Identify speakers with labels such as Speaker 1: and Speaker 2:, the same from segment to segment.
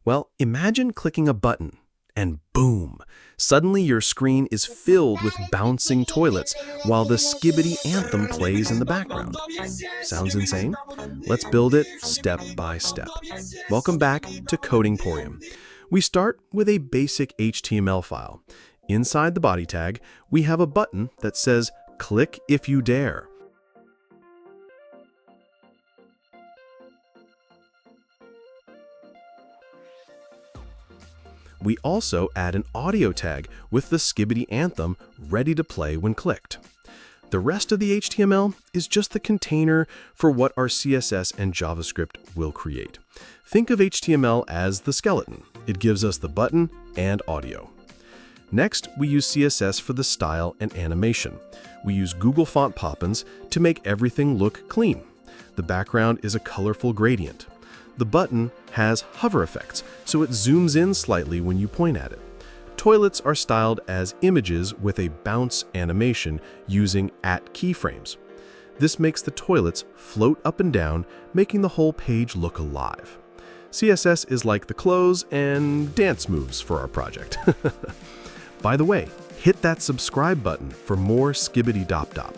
Speaker 1: Well, imagine clicking a button, and boom! Suddenly your screen is filled with bouncing toilets while the Skibidi anthem plays in the background. Sounds insane? Let's build it step by step. Welcome back to CodingPorium. We start with a basic HTML file. Inside the body tag, we have a button that says, "Click if you dare." We also add an audio tag with the Skibidi anthem ready to play when clicked. The rest of the HTML is just the container for what our CSS and JavaScript will create. Think of HTML as the skeleton. It gives us the button and audio. Next, we use CSS for the style and animation. We use Google Font Poppins to make everything look clean. The background is a colorful gradient. The button has hover effects, so it zooms in slightly when you point at it. Toilets are styled as images with a bounce animation using @keyframes. This makes the toilets float up and down, making the whole page look alive. CSS is like the clothes and dance moves for our project. By the way, hit that subscribe button for more Skibidi Dop Dop.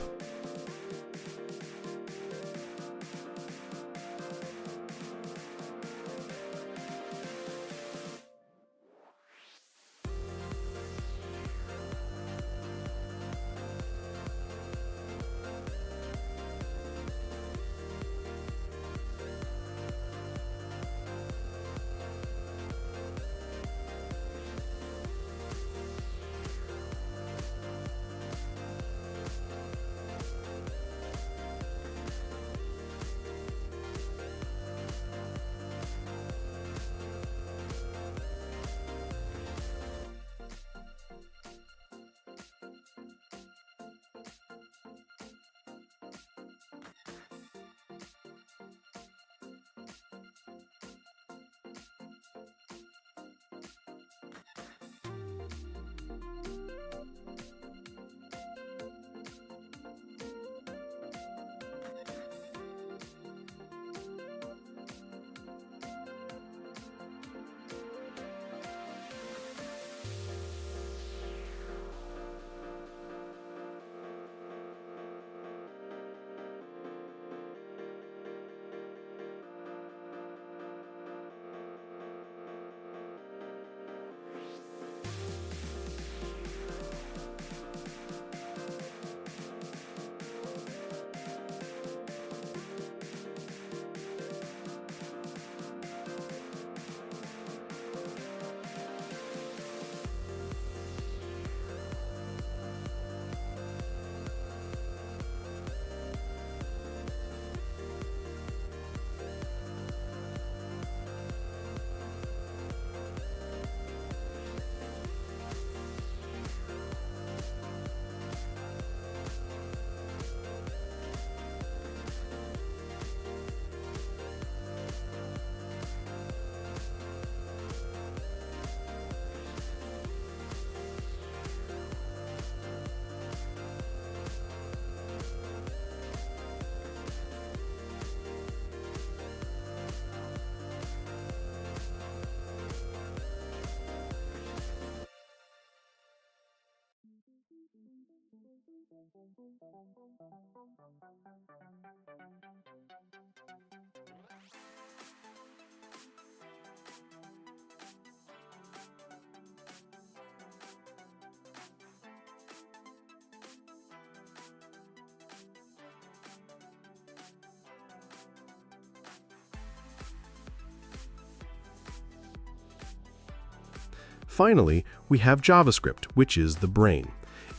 Speaker 1: Finally, we have JavaScript, which is the brain.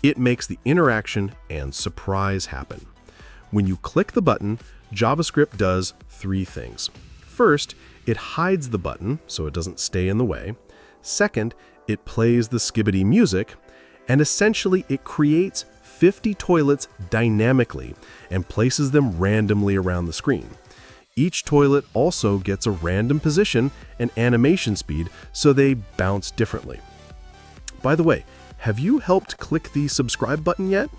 Speaker 1: It makes the interaction and surprise happen. When you click the button, JavaScript does three things. First, it hides the button so it doesn't stay in the way. Second, it plays the Skibidi music. And essentially, it creates 50 toilets dynamically and places them randomly around the screen. Each toilet also gets a random position and animation speed, so they bounce differently. By the way, have you helped click the subscribe button yet?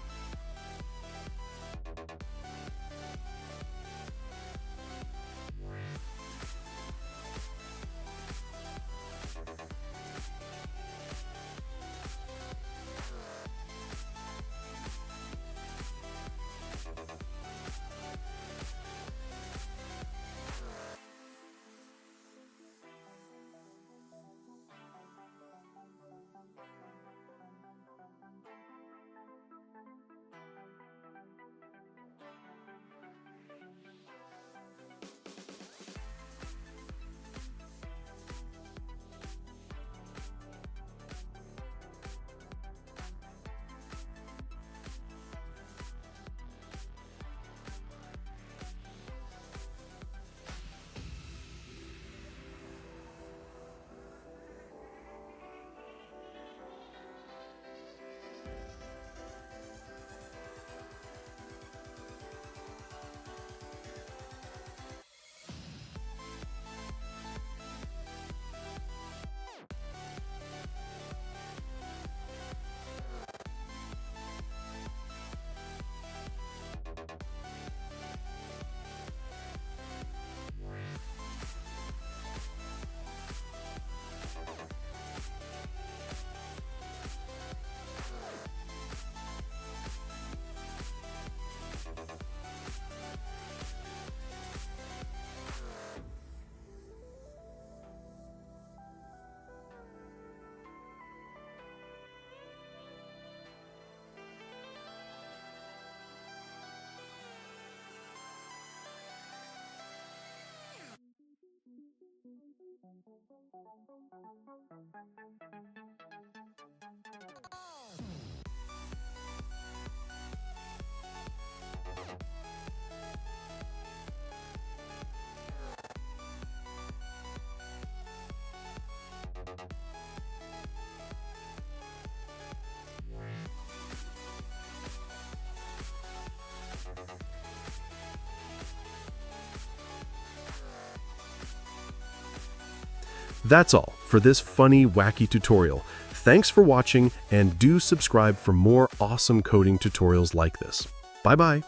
Speaker 1: That's all for this funny, wacky tutorial. Thanks for watching, and do subscribe for more awesome coding tutorials like this. Bye-bye.